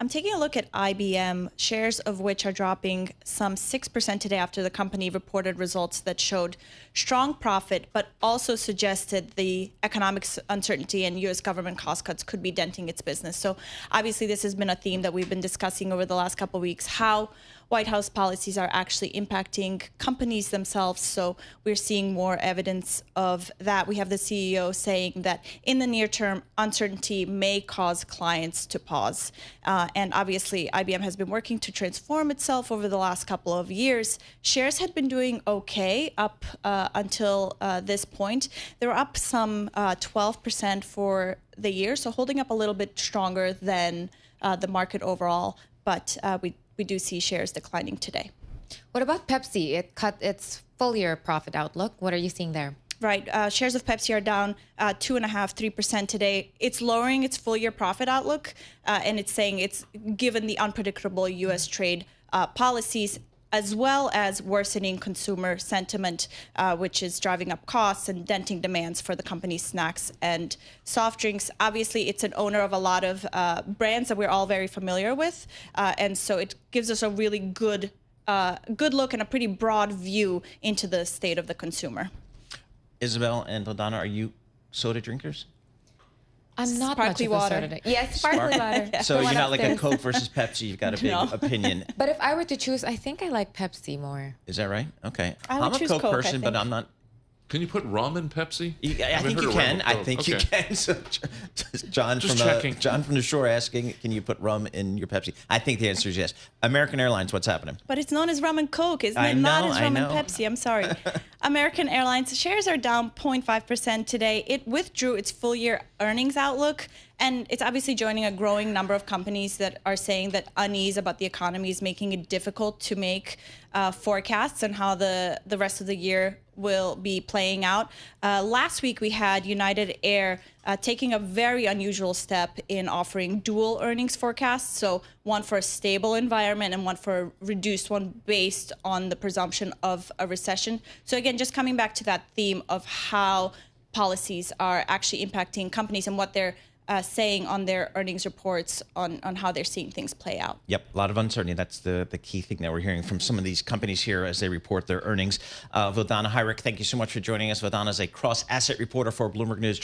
I'm taking a look at IBM, shares of which are dropping some 6% today after the company reported results that showed strong profit, but also suggested the economic uncertainty and U.S. government cost cuts could be denting its business. So obviously this has been a theme that we've been discussing over the last couple of weeks, how White House policies are actually impacting companies themselves. So we're seeing more evidence of that. We have the CEO saying that in the near term, uncertainty may cause clients to pause. And obviously, IBM has been working to transform itself over the last couple of years. Shares had been doing okay up until this point. They were up some 12% for the year, so holding up a little bit stronger than the market overall. But we do see shares declining today. What about Pepsi? It cut its full year profit outlook. What are you seeing there? Right. Shares of Pepsi are down 2.5–3% today. It's lowering its full year profit outlook, and it's saying it's given the unpredictable U.S. trade policies, as well as worsening consumer sentiment, which is driving up costs and denting demands for the company's snacks and soft drinks. Obviously, it's an owner of a lot of brands that we're all very familiar with, and so it gives us a really good look and a pretty broad view into the state of the consumer. Isabel and Valdana, are you soda drinkers? I'm not Sparkly much of a water. soda drinker. Yes, sparkly water. So The you're one not like a upstairs. Coke versus Pepsi. You've got a big opinion. But if I were to choose, I think I like Pepsi more. Is that right? Okay. I would I'm a choose Coke Coke, I person, but think. I'm not. Can you put rum in Pepsi? I think you can. I think you can. So, John from the shore asking, can you put rum in your Pepsi? I think the answer is yes. American Airlines, what's happening? But it's known as rum and Coke, isn't I it? know, Not as I rum know. and Pepsi. I'm sorry. American Airlines shares are down 0.5% today. It withdrew its full year earnings outlook, and it's obviously joining a growing number of companies that are saying that unease about the economy is making it difficult to make forecasts on how the rest of the year will be playing out. Last week, we had United Air taking a very unusual step in offering dual earnings forecasts. So one for a stable environment and one for a reduced one based on the presumption of a recession. So again, just coming back to that theme of how policies are actually impacting companies and what they're saying on their earnings reports on how they're seeing things play out. Yep, a lot of uncertainty. That's the key thing that we're hearing from some of these companies here as they report their earnings. Valdana Heinrich, thank you so much for joining us. Valdana is a cross-asset reporter for Bloomberg News.